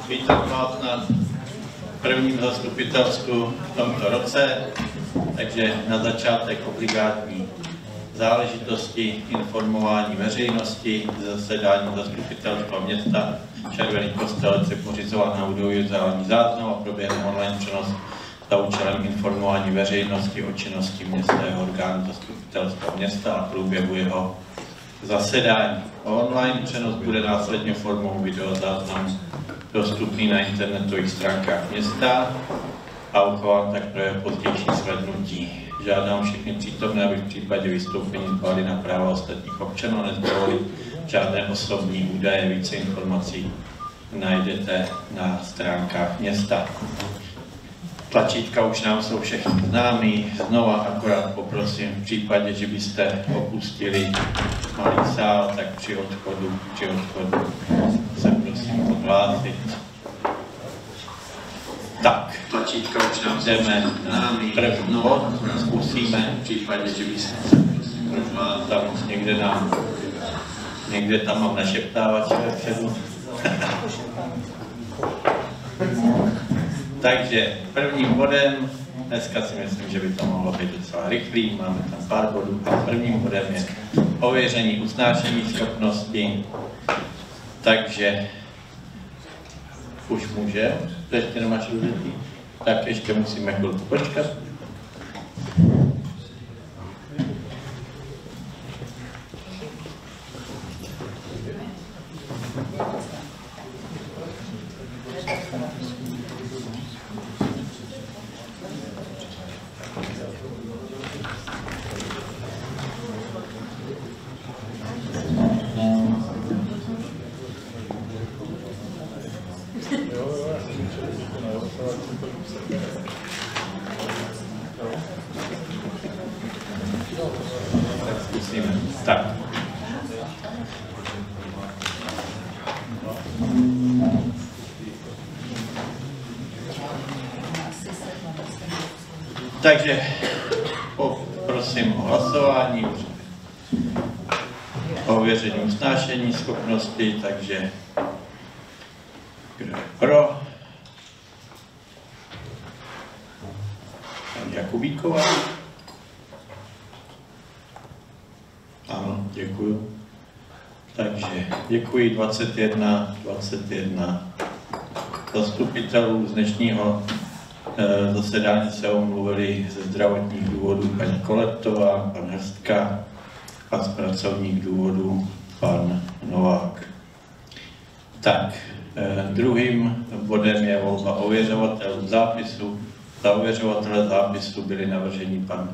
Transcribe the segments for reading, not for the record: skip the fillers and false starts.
vítám vás na prvním zastupitelsku v tomto roce, takže na začátek obligátní záležitosti informování veřejnosti, zasedání zastupitelstva města Červený Kostelec je pořizován audiovizuální záznam a proběhne online přenos za účelem informování veřejnosti o činnosti městského orgánu zastupitelstva města a průběhu jeho zasedání. Online přenos bude následně formou videozáznamu dostupný na internetových stránkách města a uchován tak pro jeho pozdější slednutí. Žádám všechny přítomné, aby v případě vystoupení dbali na práva ostatních občanů a nezdovolili žádné osobní údaje. Více informací najdete na stránkách města. Tlačítka už nám jsou všechny známý. Znova akorát poprosím, v případě, že byste opustili malý sál, tak při odchodu se prosím odhlásit. Tak, tlačítka už nám jdeme na první bod. Zkusíme, v případě, že byste tam někde tam mám našeptávače vepředu. Takže prvním bodem, dneska si myslím, že by to mohlo být docela rychlý, máme tam pár bodů, a prvním bodem je ověření usnášení schopnosti, takže už může, to ještě nemáš rozjetý, tak ještě musíme chvilku počkat. Tak. Takže prosím o hlasování, o ověření usnášení schopnosti, takže kdo je pro? Paní Jakubíková. Ano, děkuju. Takže děkuji 21 zastupitelů z dnešního zasedání se omluvili ze zdravotních důvodů paní Koletová, pan Hrstka a z pracovních důvodů pan Novák. Tak, druhým bodem je volba ověřovatelů zápisu. Za ověřovatele zápisu byli navrženi pan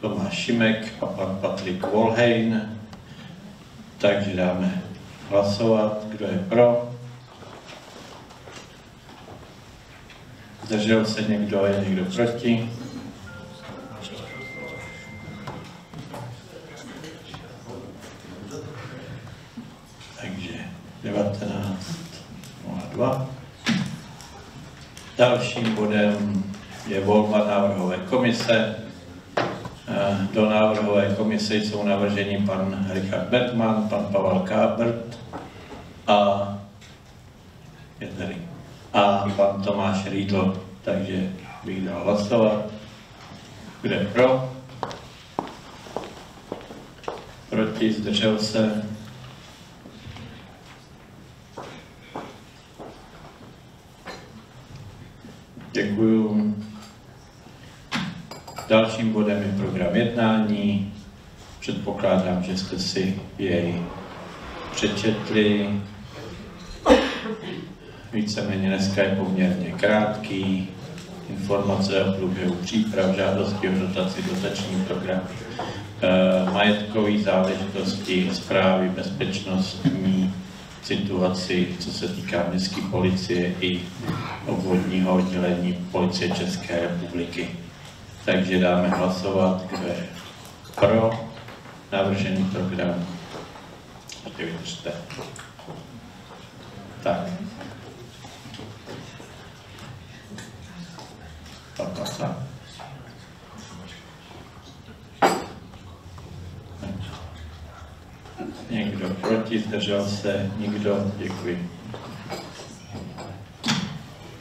Tomáš Šimek a pan Patrik Volhejn. Takže dáme hlasovat, kdo je pro. Zdržel se někdo, je někdo proti? Takže 19:02. Dalším bodem je volba návrhové komise. Do návrhové komise jsou navrženi pan Richard Bergman, pan Pavel Kábrt a pan Tomáš Rýdl. Takže bych dal hlasovat. Kdo je pro? Proti? Zdržel se? Děkuju. Dalším bodem je program jednání. Předpokládám, že jste si jej přečetli. Víceméně dneska je poměrně krátký. Informace o průběhu příprav, žádosti o dotaci, dotační program, majetkové záležitosti, zprávy, bezpečnostní situaci, co se týká městské policie i obvodního oddělení Policie České republiky. Takže dáme hlasovat, kdo je pro navržený program. Vydržte. Tak. Někdo proti, zdržel se, nikdo, děkuji.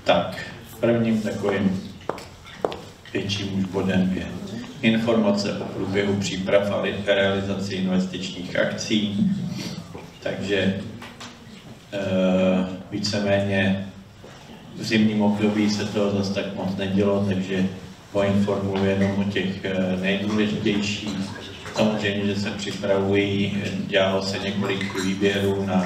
Tak, prvním takovým větším už bodem je informace o průběhu příprav a realizaci investičních akcí. Takže víceméně v zimním období se toho zase tak moc nedělo, takže poinformuji jenom o těch nejdůležitějších. Samozřejmě, že se připravují, dělalo se několik výběrů na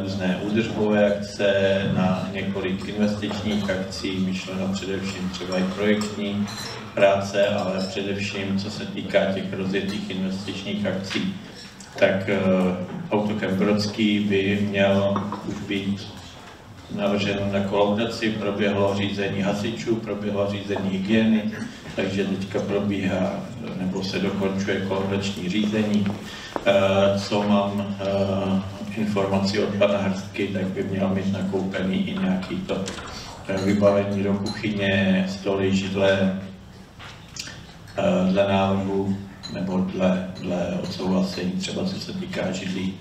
různé údržbové akce, na několik investičních akcí, myšleno především třeba i projektní práce, ale především, co se týká těch rozjetých investičních akcí, tak autokem Brodský by měl už být navržen na kolaudaci, proběhlo řízení hasičů, proběhlo řízení hygieny, takže teďka probíhá nebo se dokončuje kolaudační řízení. Co mám informaci od pana Hrstky, tak by měl mít nakoupený i nějaký to vybavení do kuchyně, stoly, židle, dle návrhu nebo dle odsouhlasení, třeba co se týká židlí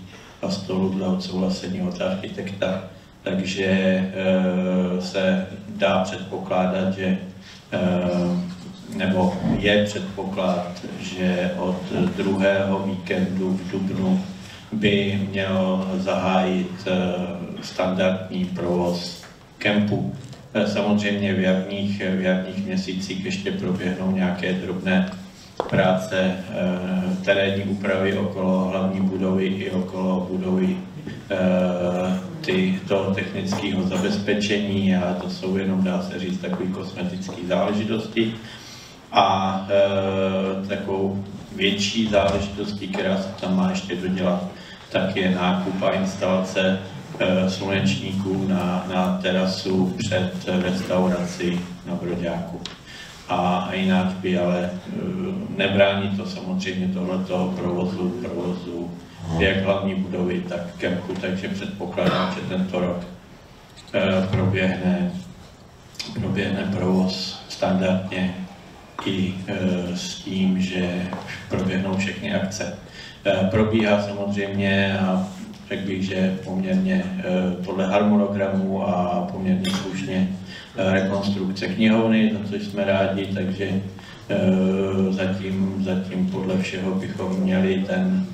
a stolu, dle odsouhlasení od architekta. Takže se dá předpokládat, že nebo je předpoklad, že od druhého víkendu v dubnu by měl zahájit standardní provoz kempu. Samozřejmě v jarních měsících ještě proběhnou nějaké drobné práce, terénní úpravy okolo hlavní budovy i okolo budovy toho technického zabezpečení, ale to jsou jenom, dá se říct, takové kosmetické záležitosti. A takovou větší záležitostí, která se tam má ještě dodělat, tak je nákup a instalace slunečníků na terasu před restaurací na Broďáku. A jinak by ale nebrání to samozřejmě tohleto provozu jak hlavní budovy, tak kempu, takže předpokládám, že tento rok proběhne provoz standardně i s tím, že proběhnou všechny akce. Probíhá samozřejmě, a řekl bych, že poměrně podle harmonogramu a poměrně slušně rekonstrukce knihovny, za což jsme rádi, takže zatím podle všeho bychom měli ten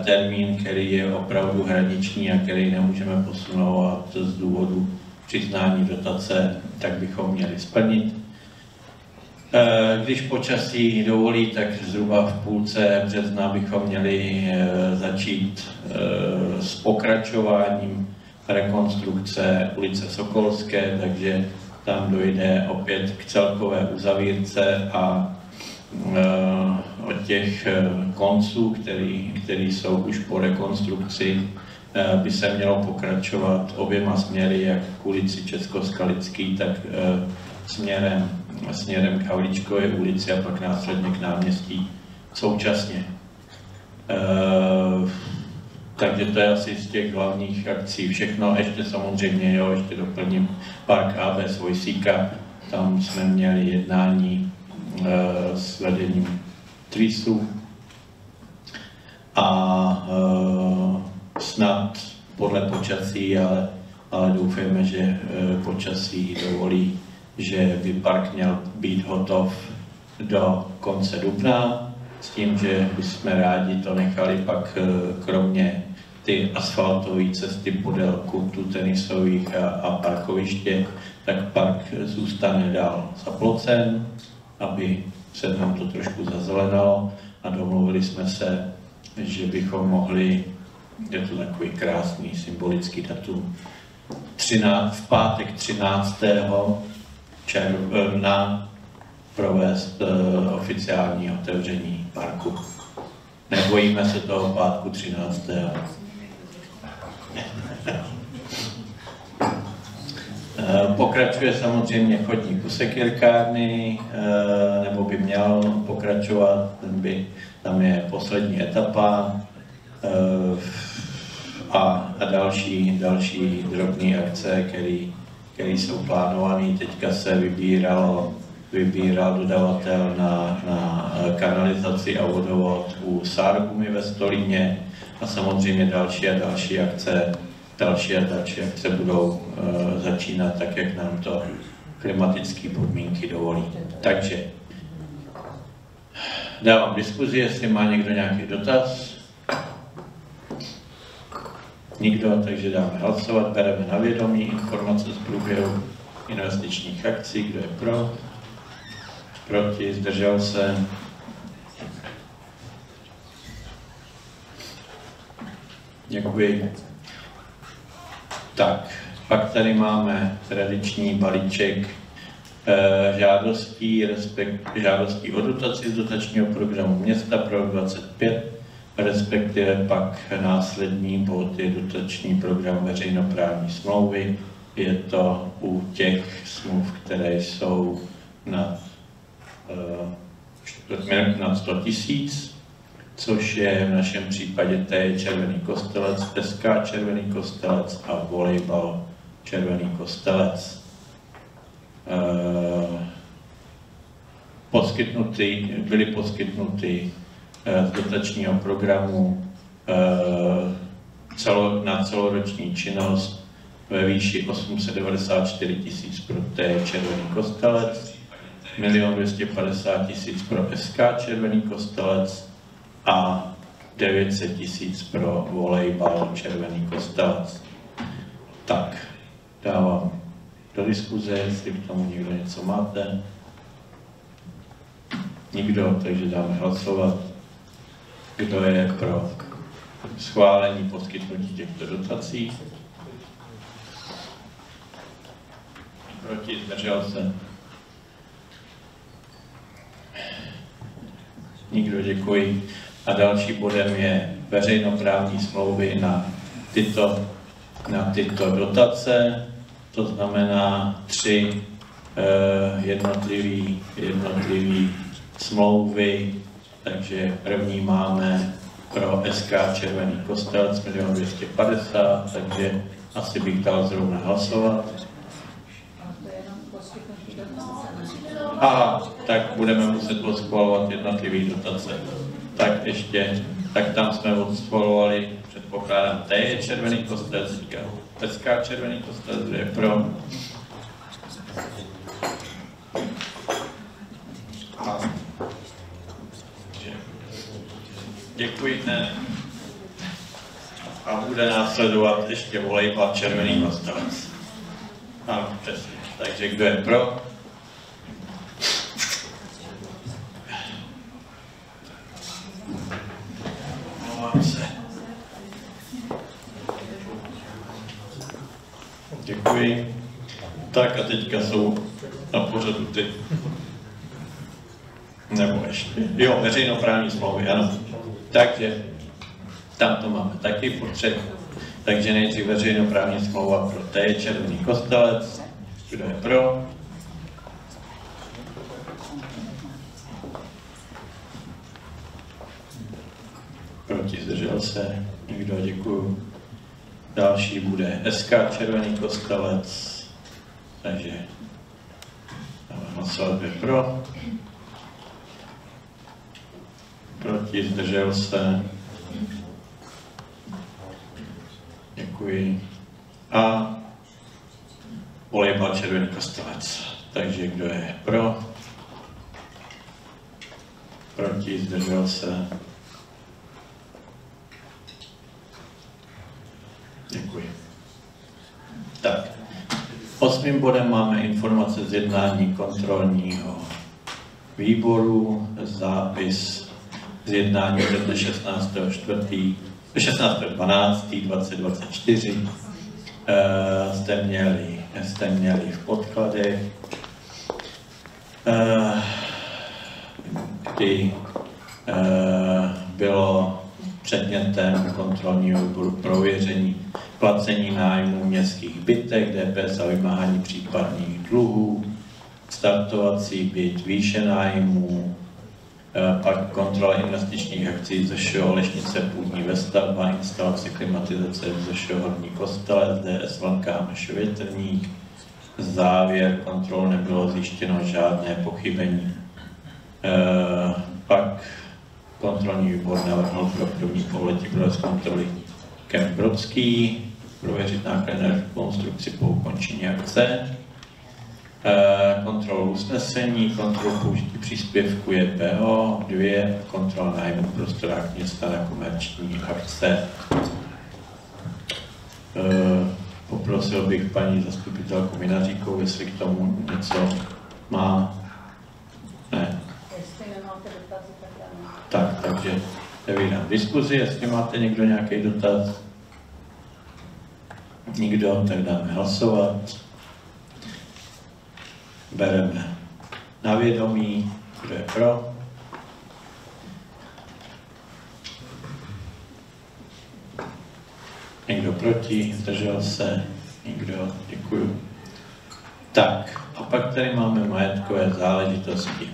termín, který je opravdu hraniční a který nemůžeme posunout z důvodu přiznání dotace, tak bychom měli splnit. Když počasí dovolí, tak zhruba v půlce března bychom měli začít s pokračováním rekonstrukce ulice Sokolské, takže tam dojde opět k celkové uzavírce a od těch konců, který jsou už po rekonstrukci, by se mělo pokračovat oběma směry, jak k ulici Českoskalický, tak směrem k Havlíčkové ulici a pak následně k náměstí současně. Takže to je asi z těch hlavních akcí všechno. Ještě samozřejmě, ještě doplním park AB Svojsíka. Tam jsme měli jednání s vedením TRISu a snad podle počasí, ale doufejme, že počasí dovolí, že by park měl být hotov do konce dubna, s tím, že bychom rádi to nechali pak kromě ty asfaltové cesty podél kurtů tenisových a parkoviště, tak park zůstane dál zaplocen, aby se nám to trošku zazelenalo a domluvili jsme se, že bychom mohli, je to takový krásný symbolický datum, v pátek 13. června provést oficiální otevření parku. Nebojíme se toho pátku 13. Pokračuje samozřejmě chodník u sekírkárny, nebo by měl pokračovat, tam je poslední etapa a další drobné akce, které jsou plánované. Teďka se vybíral dodavatel na kanalizaci a vodovod u Sargumy ve Stolíně a samozřejmě další akce další a další akce budou začínat tak, jak nám to klimatické podmínky dovolí. Takže dávám diskuzi, jestli má někdo nějaký dotaz. Nikdo, takže dáme hlasovat, bereme na vědomí informace z průběhu investičních akcí, kdo je pro, proti, zdržel se. Děkuji. Tak, pak tady máme tradiční balíček žádostí o dotaci z dotačního programu města pro 25, respektive pak následní bod je dotační program veřejnoprávní smlouvy. Je to u těch smluv, které jsou nad 100 000, což je v našem případě T Červený Kostelec, SK Červený Kostelec a volejbal Červený Kostelec. Byly poskytnuty z dotačního programu na celoroční činnost ve výši 894 000 pro T Červený Kostelec, 1 250 000 pro SK Červený Kostelec a 900 000 pro volejbal Červený Kostelec. Tak, dávám do diskuze, jestli k tomu někdo něco máte. Nikdo, takže dáme hlasovat. Kdo je pro schválení poskytnutí těchto dotací? Proti, zdržel se? Nikdo, děkuji. A další bodem je veřejnoprávní smlouvy na tyto dotace, to znamená 3 jednotlivý smlouvy, takže první máme pro SK Červený Kostelec 1 250 000, takže asi bych dal zrovna hlasovat. A tak budeme muset odschvalovat jednotlivý dotace. Tak ještě, tak tam jsme odschvalovali, předpokládám, T je Červený Kostelec, SK Červený Kostelec, kdo je pro. Děkuji, ne. A bude následovat ještě volejbal Červený Kostelec. Ano, přesně. Takže kdo je pro? Děkuji. Tak a teďka jsou na pořadu ty. Nebo ještě. Jo, veřejnoprávní smlouvy, ano. Takže tam to máme taky po 3. Takže nejdřív veřejnoprávní smlouva pro T Červený Kostelec. Kdo je pro? Proti, zdržel se. Nikdo, děkuju. Další bude SK Červený Kostelec. Takže hlasovat je pro. Proti, zdržel se. Děkuji. A volejbal Červený Kostelec. Takže kdo je pro? Proti, zdržel se. Děkuji. Tak, 8. bodem máme informace z jednání kontrolního výboru, zápis z jednání ze 16.12.2024 jste měli v podkladech, kdy bylo předmětem kontrolního výboru prověření placení nájmu městských bytek, DPH za vymáhání případných dluhů, startovací byt, výše nájmu, pak kontrola investičních akcí ZŠO Olešnice půdní vestavba, instalace klimatizace ZŠO Horní Kostelec, DS Lanká Větrník. Závěr kontrol nebylo zjištěno žádné pochybení. Pak kontrolní výbor navrhl pro první pololetí provést kontroly Kemp Brodský, prověřit náklady na rekonstrukci po ukončení akce, kontrolu usnesení, kontrolu použití příspěvku JPO, 2, kontrola nájmu v prostorách města na komerční akce. Poprosil bych paní zastupitelku Minaříkovou, jestli k tomu něco má. Ne. Jestli nemáte dotazy, tak Takže nevím diskuzi, jestli máte někdo nějaký dotaz. Nikdo, tak dáme hlasovat. Bereme na vědomí, kdo je pro. Někdo proti, zdržel se, nikdo, děkuju. Tak, a pak tady máme majetkové záležitosti.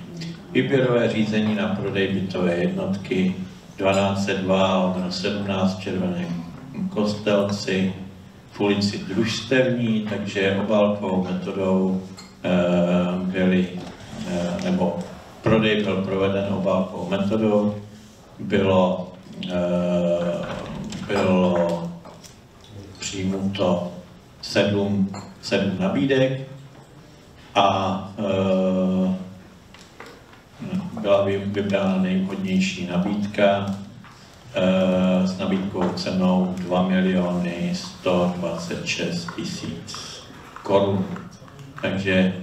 Výběrové řízení na prodej bytové jednotky 1202/17 Červené Kostelci v ulici Družstevní, takže obálkovou metodou nebo prodej byl proveden obálkovou metodou, bylo přijmuto 7 nabídek a byla vybrána nejvhodnější nabídka s nabídkou cenou 2 126 000 korun. Takže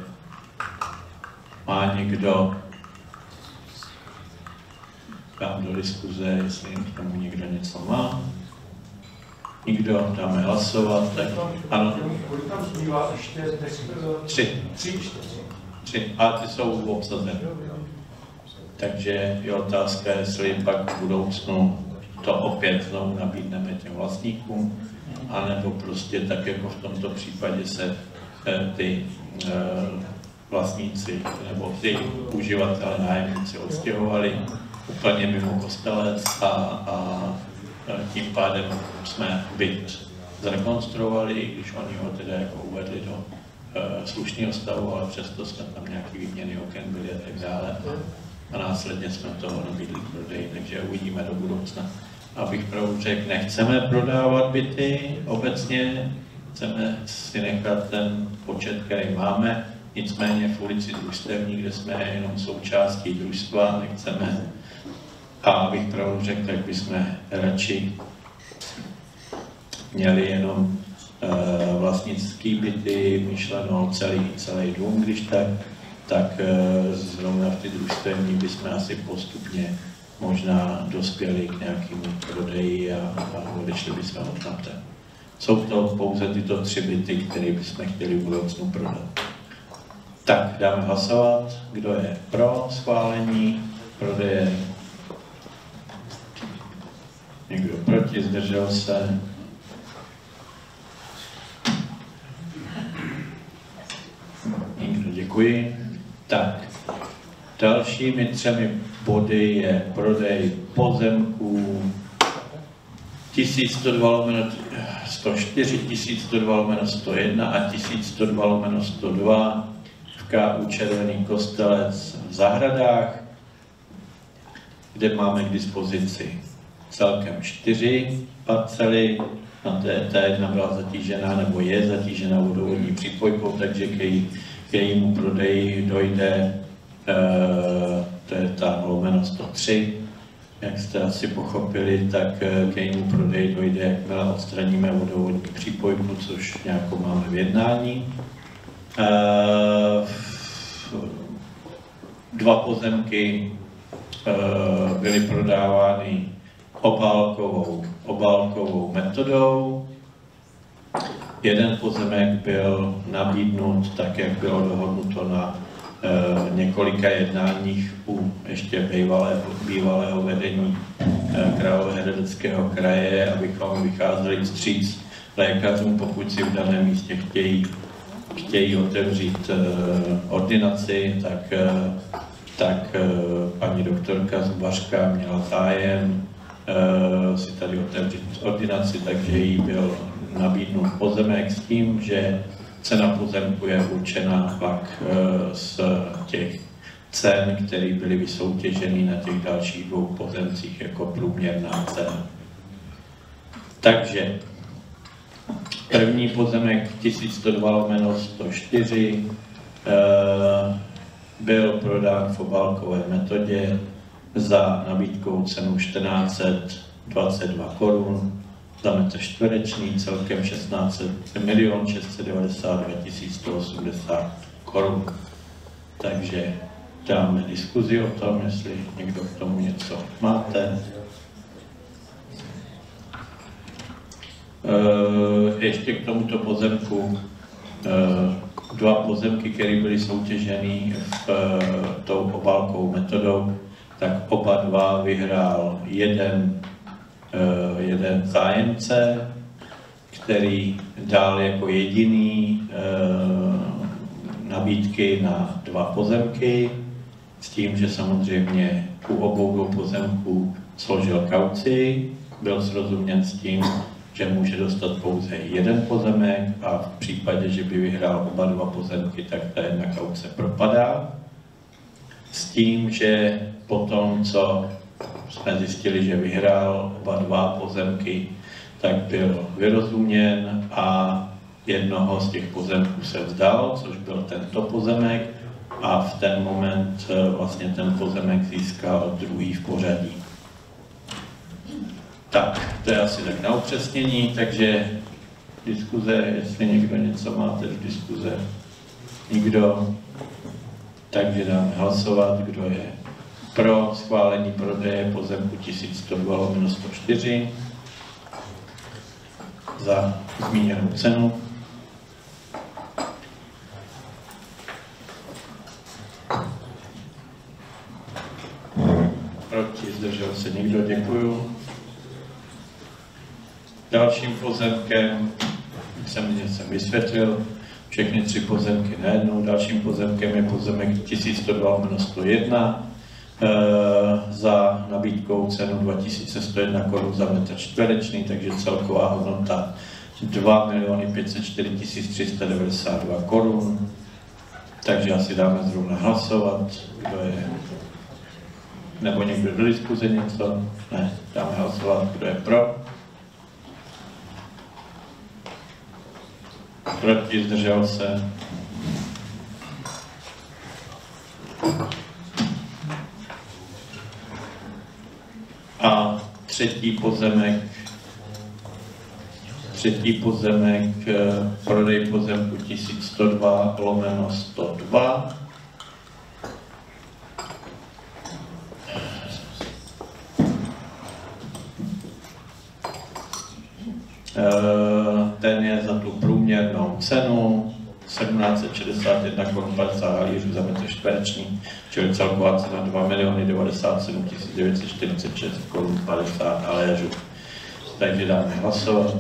má někdo, dám do diskuze, jestli k tomu někdo něco má. Nikdo, dáme hlasovat, tak ano. Kolik tam zbývá ještě? 3. A ty jsou obsazené. Takže je otázka, jestli pak v budoucnu to opět znovu nabídneme těm vlastníkům, anebo prostě tak jako v tomto případě se ty vlastníci nebo ty uživatelé nájemníci odstěhovali úplně mimo Kostelec a tím pádem jsme byt zrekonstruovali, i když oni ho teda jako uvedli do slušného stavu, ale přesto jsme tam nějaký výměny oken byli a tak dále. A následně jsme toho nabídli prodej, takže uvidíme do budoucna. Abych pravdu řekl, nechceme prodávat byty obecně, chceme si nechat ten počet, který máme, nicméně v ulici Družstevní, kde jsme jenom součástí družstva, nechceme. A abych pravdu řekl, tak bychom radši měli jenom vlastnický byty, myšleno celý dům, když tak zrovna v ty družstevní bychom asi postupně možná dospěli k nějakému prodeji a odešli bychom odtamtud. Jsou to pouze tyto 3 byty, které bychom chtěli v budoucnu prodat. Tak, dáme hlasovat. Kdo je pro schválení prodeje? Někdo proti, zdržel se? Nikdo, děkuji. Tak, dalšími 3 body je prodej pozemků 1102/104, 1102/101 a 1102/102 v KU Červený Kostelec v Zahradách, kde máme k dispozici celkem 4 parcely. Ta jedna byla zatížená nebo je zatížená vodovodní přípojkou, takže k jejímu prodeji dojde, to je ta lomeno 103, jak jste asi pochopili, tak k jejímu prodeji dojde, jakmile odstraníme vodovodní přípojku, což nějakou máme v jednání. 2 pozemky byly prodávány obálkovou metodou. Jeden pozemek byl nabídnut tak, jak bylo dohodnuto na několika jednáních u ještě bývalého vedení Královéhradeckého kraje, abychom vycházeli vstříc lékařům, pokud si v daném místě chtějí otevřít ordinaci, tak paní doktorka Zubařka měla zájem si tady otevřít ordinaci, takže jí byl nabídnut pozemek s tím, že cena pozemku je určena pak z těch cen, které byly vysoutěženy na těch dalších 2 pozemcích jako průměrná cena. Takže První pozemek 1102/104 byl prodán v obálkové metodě za nabídkou cenu 1422 korun za metr čtvereční, celkem 16 692 180 korun. Takže dáme diskuzi o tom, jestli někdo k tomu něco máte. Ještě k tomuto pozemku, dva pozemky, které byly soutěženy tou obálkou metodou, tak oba dva vyhrál jeden zájemce, který dal jako jediný nabídky na dva pozemky, s tím, že samozřejmě u obou dvou pozemků složil kauci, byl srozuměn s tím, že může dostat pouze jeden pozemek a v případě, že by vyhrál oba dva pozemky, tak ta jedna kauce propadá. S tím, že potom, co jsme zjistili, že vyhrál oba dva pozemky, tak byl vyrozuměn a jednoho z těch pozemků se vzdal, což byl tento pozemek, a v ten moment vlastně ten pozemek získal druhý v pořadí. Tak, to je asi tak na upřesnění, takže diskuze, jestli někdo něco máte do diskuze, nikdo, takže dáme hlasovat, kdo je pro schválení prodeje pozemku 1102/104 za zmíněnou cenu. Proti, zdržel se někdo, děkuju. Dalším pozemkem, jak jsem vysvětlil, všechny tři pozemky najednou. Dalším pozemkem je pozemek 1102/101 za nabídkou cenu 2101 korun za metr čtvereční, takže celková hodnota 2 504 392 korun. Takže asi dáme zrovna hlasovat, kdo je, nebo někdo do diskuze něco? Ne, dáme hlasovat, kdo je pro. Proti, zdržel se. A třetí pozemek, prodej pozemku 1102/102. Ten je za tu průměrnou cenu 1761 korun 50 halířů za metr čtvereční, čili celková cena 2 097 946 korun 50 haléřů. Takže dáme hlasovat.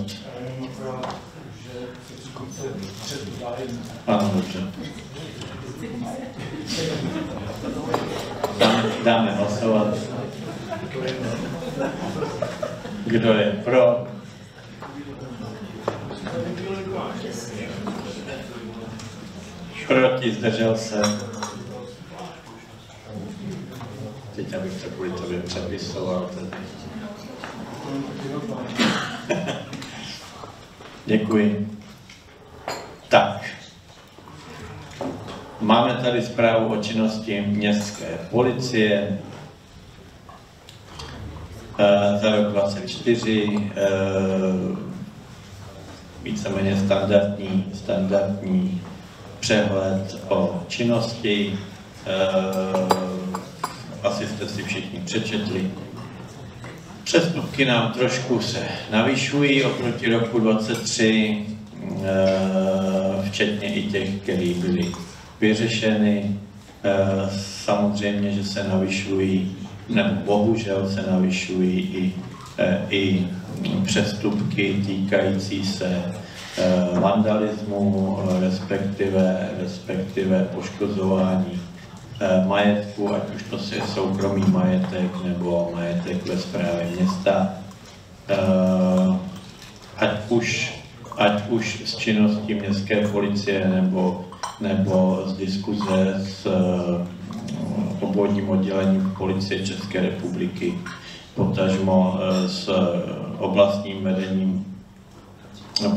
Ano, dobře. Dáme hlasovat. Kdo je pro? Proti, zdržel se. Teď abych to kvůli tobě přepisoval. Děkuji. Tak. Máme tady zprávu o činnosti městské policie za rok 2024. Víceméně standardní přehled o činnosti. Asi jste si všichni přečetli. Přestupky nám trošku se navyšují oproti roku 2023, včetně i těch, které byly vyřešeny. Samozřejmě, že se navyšují, nebo bohužel se navyšují i přestupky týkající se vandalismu, respektive poškozování majetku, ať už to je soukromý majetek nebo majetek ve správě města, ať už z činnosti městské policie nebo z diskuze s obvodním oddělením policie České republiky, potažmo s oblastním vedením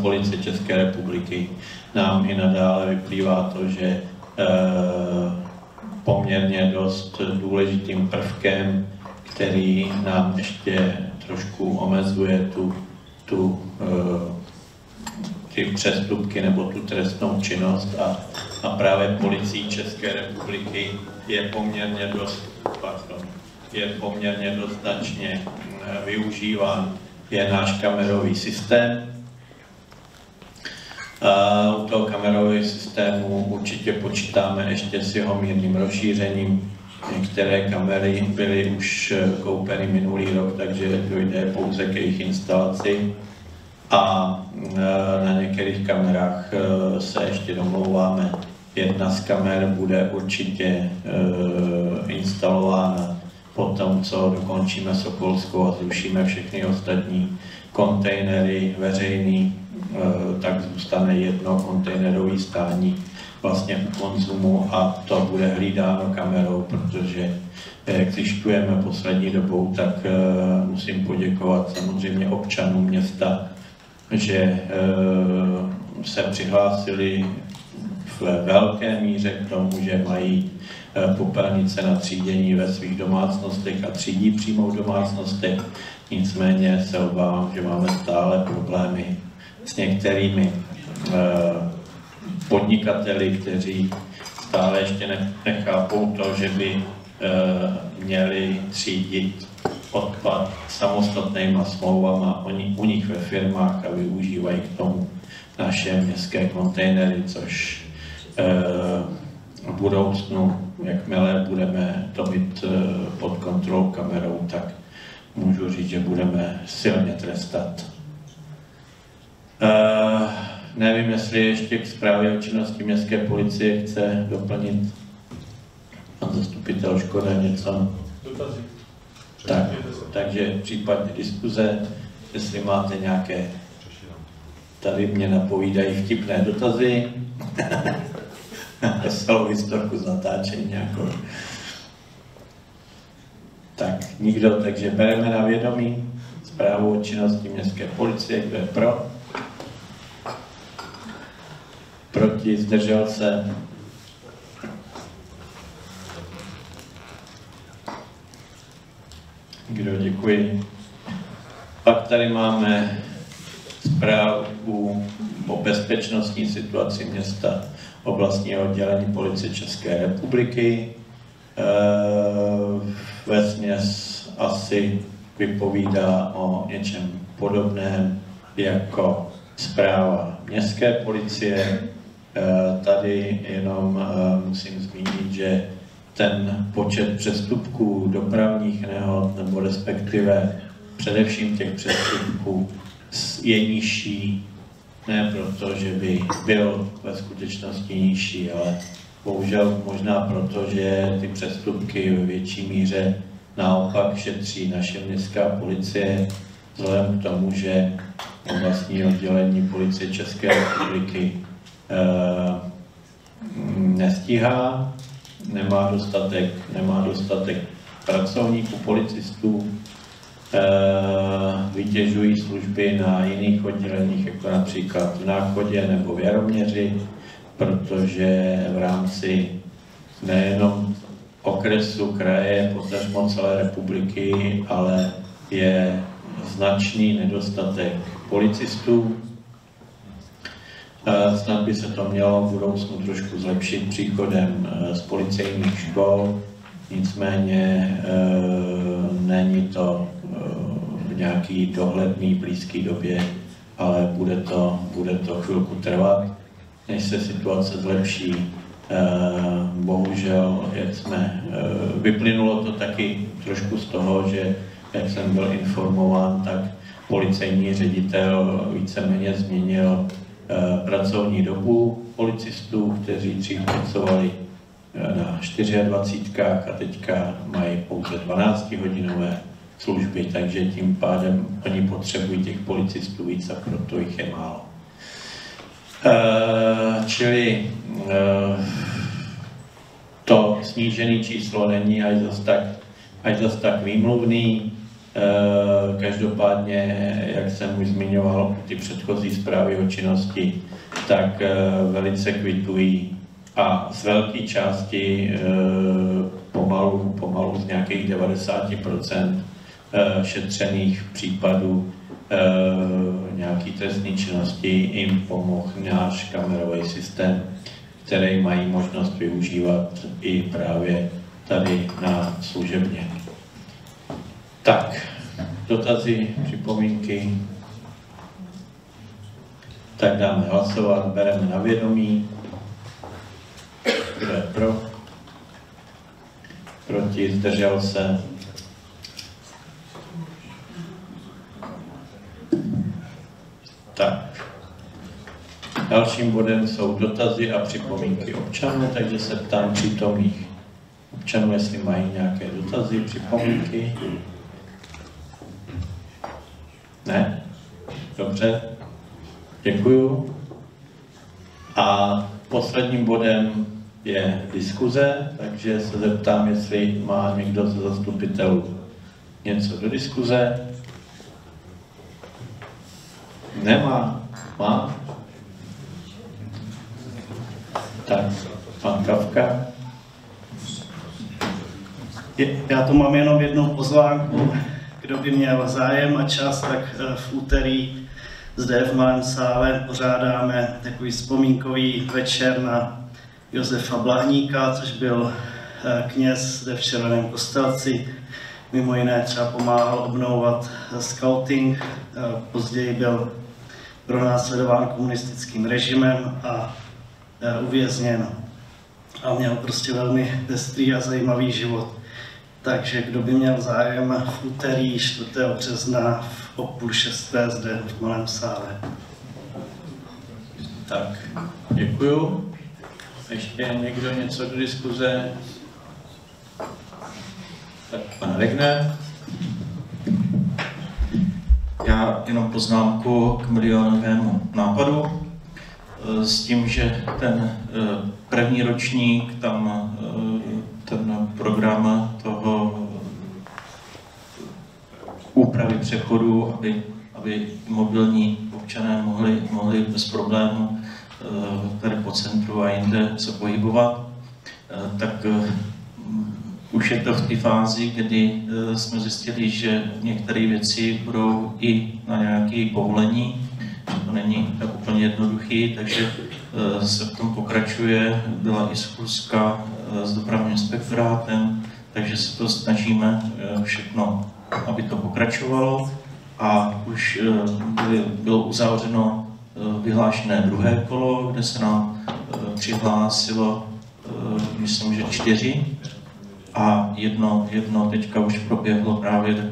Policie České republiky nám i nadále vyplývá to, že poměrně dost důležitým prvkem, který nám ještě trošku omezuje ty přestupky nebo tu trestnou činnost a právě Policií České republiky je poměrně dost značně využíván je náš kamerový systém. U toho kamerového systému určitě počítáme ještě s jeho mírným rozšířením. Některé kamery byly už koupeny minulý rok, takže dojde pouze k jejich instalaci. A na některých kamerách se ještě domlouváme. Jedna z kamer bude určitě instalována po tom, co dokončíme Sokolskou a zrušíme všechny ostatní kontejnery veřejný, tak zůstane jedno kontejnerové stání vlastně u konzumu a to bude hlídáno kamerou, protože jak zjišťujeme poslední dobou, tak musím poděkovat samozřejmě občanům města, že se přihlásili v velké míře k tomu, že mají popelnice na třídění ve svých domácnostech a třídí přímo v domácnostech. Nicméně se obávám, že máme stále problémy s některými podnikateli, kteří stále ještě nechápou to, že by měli třídit odpad samostatnýma smlouvama u nich ve firmách a využívají k tomu naše městské kontejnery, což v budoucnu, jakmile budeme to mít pod kontrolou kamerou, tak můžu říct, že budeme silně trestat. Nevím, jestli ještě k zprávě o činnosti městské policie chce doplnit pan zastupitel Škoda něco. Dotazy. Takže případně diskuze, jestli máte nějaké, tady mě napovídají vtipné dotazy, veselou historku z natáčení jako. Tak nikdo, takže bereme na vědomí zprávu o činnosti městské policie, kdo je pro, proti, zdržel se. Kdo, děkuji. Pak tady máme zprávu o bezpečnostní situaci města oblastního oddělení Policie České republiky. Vesměs asi vypovídá o něčem podobném jako zpráva městské policie. Tady jenom musím zmínit, že ten počet přestupků, dopravních nehod, nebo respektive především těch přestupků je nižší, ne proto, že by byl ve skutečnosti nižší, ale bohužel možná proto, že ty přestupky ve větší míře naopak šetří naše městská policie, vzhledem k tomu, že oblastní oddělení Policie České republiky nestíhá, nemá dostatek pracovníků, policistů, vytěžují služby na jiných odděleních, jako například v Náchodě nebo v Jaroměři, protože v rámci nejenom okresu, kraje, potažmo celé republiky, ale je značný nedostatek policistů. Snad by se to mělo v budoucnu trošku zlepšit příchodem z policejních škol, nicméně není to v nějaký dohledný blízké době, ale bude to chvilku trvat, než se situace zlepší. Bohužel, vyplynulo to taky trošku z toho, že jak jsem byl informován, tak policejní ředitel víceméně změnil pracovní dobu policistů, kteří dřív pracovali na 24 a teďka mají pouze 12hodinové služby, takže tím pádem oni potřebují těch policistů víc a proto jich je málo. Čili to snížené číslo není až zas tak výmluvný. Každopádně, jak jsem už zmiňoval, ty předchozí zprávy o činnosti, tak velice kvitují a z velké části pomalu z nějakých 90% šetřených případů nějaký trestné činnosti jim pomohl náš kamerový systém, který mají možnost využívat i právě tady na služebně. Tak, dotazy, připomínky. Tak dáme hlasovat, bereme na vědomí. Kdo je pro? Proti, zdržel se. Tak. Dalším bodem jsou dotazy a připomínky občanů, takže se ptám přítomných občanů, jestli mají nějaké dotazy, připomínky. Ne? Dobře. Děkuju. A posledním bodem je diskuze, takže se zeptám, jestli má někdo ze zastupitelů něco do diskuze. Nemá. Má? Tak, pan Kafka. Já tu mám jenom jednu pozvánku. Kdo by měl zájem a čas, tak v úterý zde v Malém sále pořádáme takový vzpomínkový večer na Josefa Blahníka, což byl kněz zde v Červeném Kostelci. Mimo jiné třeba pomáhal obnovovat skauting, později byl pronásledován komunistickým režimem a uvězněn. A měl prostě velmi pestrý a zajímavý život. Takže kdo by měl zájem, v úterý 4. března o 5:30 zde v Malém sále. Tak, děkuju. Ještě někdo něco do diskuze? Tak, pan Regner. Já jenom poznámku k milionovému nápadu. S tím, že ten první ročník, tam ten program toho úpravy přechodu, aby mobilní občané mohli bez problému tady po centru a jinde se pohybovat, tak už je to v té fázi, kdy jsme zjistili, že některé věci budou i na nějaké povolení, že to není tak úplně jednoduchý, takže se v tom pokračuje. Byla i schůzka s dopravním inspektorátem, takže se to snažíme všechno, aby to pokračovalo. A už bylo uzavřeno vyhlášené druhé kolo, kde se nám přihlásilo, myslím, že 4. A jedno teďka už proběhlo právě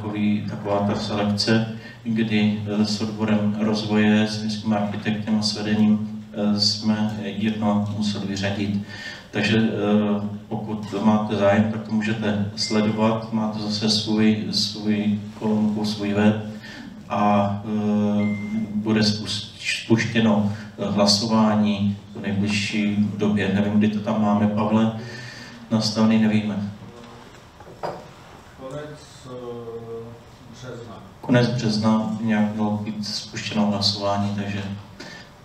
taková ta selekce, kdy s odborem rozvoje, s městským architektem a s vedením jsme jedno museli vyřadit. Takže pokud máte zájem, tak to můžete sledovat, máte zase svůj kolonku, svůj web a bude spuštěno hlasování v nejbližší době. Nevím, kdy to tam máme, Pavle, nastavený, nevíme. Konec března nějak mělo být spuštěno hlasování,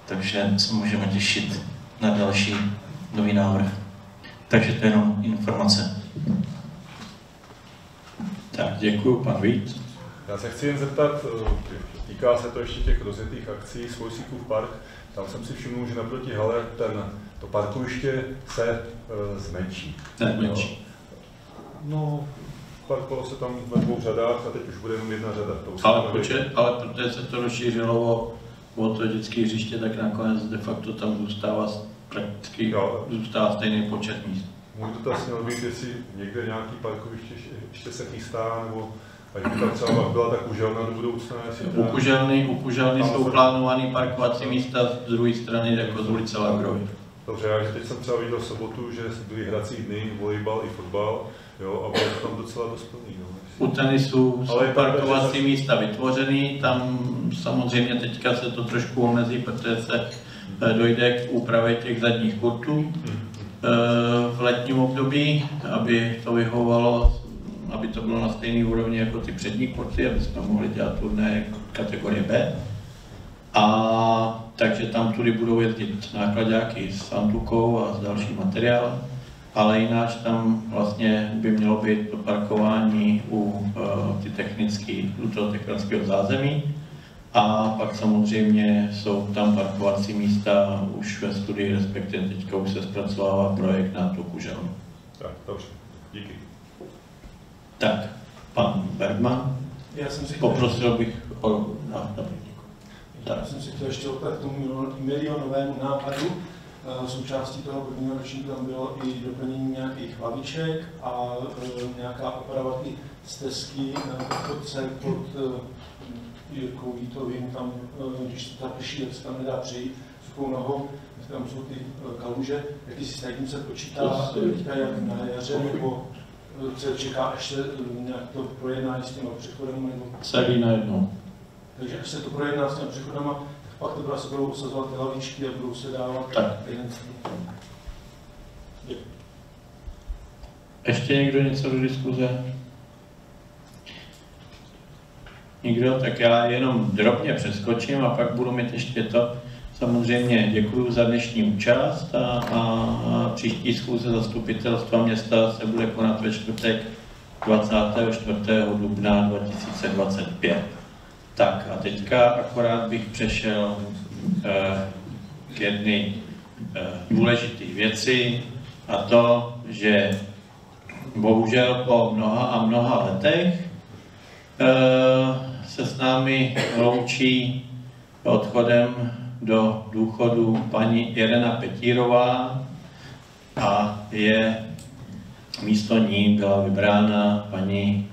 takže se můžeme těšit na další nový návrh. Takže to je jenom informace. Tak, děkuji, pan Vít. Já se chci jen zeptat, týká se to ještě těch rozjetých akcí Svojsíkův park. Tam jsem si všiml, že naproti hale to parkoviště se zmenší. Zmenší. No, parkovalo se tam ve 2 řadách a teď už bude jenom 1 řada. Ale protože se to rozšířilo o to dětské hřiště, tak nakonec de facto tam zůstává stejný počet míst. Můj dotaz měl být, jestli někde nějaký parkoviště ještě se chystá, nebo ať by tam třeba byla tak Kuželna do budoucna. U Kuželny jsou plánované parkovací místa z druhé strany, jako z ulice Lagrovy. Dobře, já teď jsem třeba viděl v sobotu, že byly hrací dny, volejbal i fotbal, jo, a bylo to tam docela dost plný. No. U tenisu jsou parkovací místa vytvořený, tam samozřejmě teďka se to trošku omezí, protože se dojde k úpravě těch zadních kurtů v letním období, aby to vyhovovalo aby to bylo na stejné úrovni jako ty přední kurty, aby jsme mohli dělat turné kategorie B. A takže tam tudy budou jezdit nákladáky s antukou a s dalším materiálem, ale jinak tam vlastně by mělo být to parkování u toho technického zázemí. A pak samozřejmě jsou tam parkovací místa už ve studii, respektive teďka už se zpracovává projekt na tu Kuželnu. Tak, dobře, díky. Tak, pan Bergman, poprosil bych o Já jsem si chtěl ještě opět k tomu milionovému nápadu. Součástí toho prvního ročníku tam bylo i doplnění nějakých laviček a nějaká opravovat i stezky na chodce pod Jirkou Vítovým, tam, když ta prší, tak se tam nedá přejít suchou nohou, tam jsou ty kaluže. Jaký si s tím se počítá teďka jak na jaře, nebo se čeká, až se nějak to projedná s těma přechodem? Nebo... Celý najednou. Takže až se to projedná s těma přechodama, pak to se budou usazovat ty lavičky a budou se dávat tajemství. Ještě někdo něco do diskuze? Nikdo? Tak já jenom drobně přeskočím a pak budu mít ještě to. Samozřejmě děkuji za dnešní účast a příští schůze zastupitelstva města se bude konat ve čtvrtek 24. dubna 2025. Tak a teďka akorát bych přešel k jedné důležité věci, a to, že bohužel po mnoha a mnoha letech se s námi loučí odchodem do důchodu paní Irena Petírová a místo ní byla vybrána paní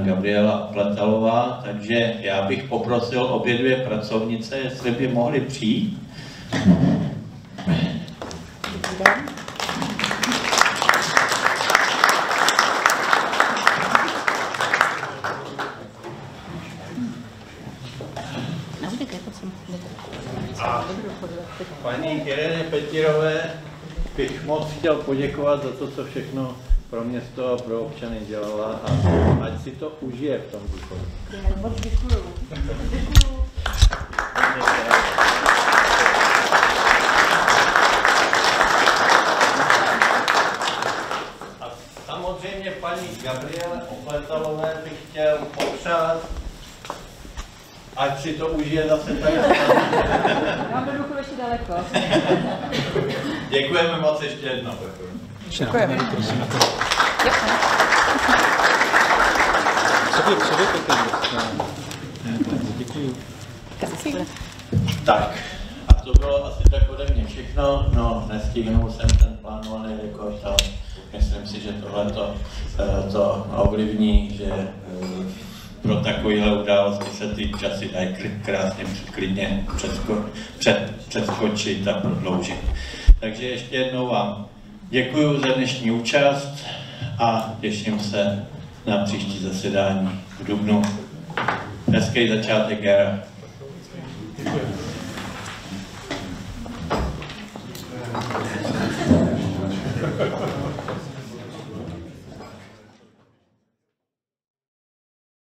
Gabriela Pletalová, takže já bych poprosil obě dvě pracovnice, jestli by mohly přijít. Paní Ireně Petírové bych moc chtěl poděkovat za to, co všechno pro město a pro občany dělala a ať si to užije v tom důchodu. Moc děkuju. A samozřejmě paní Gabriele Opletalové bych chtěl popřát, ať si to užije zase tady. Mám do důchodu ještě daleko. Děkujeme moc ještě jednou. Děkujeme. Děkuji. Tak, a to bylo asi tak ode mě všechno. No, nestihnul jsem ten plánovaný rekord, ale myslím si, že tohle to ovlivní, že pro takovéhle události se ty časy dají krásně klidně předskočit a prodloužit. Takže ještě jednou vám děkuji za dnešní účast a těším se na příští zasedání v dubnu. Hezký začátek jara.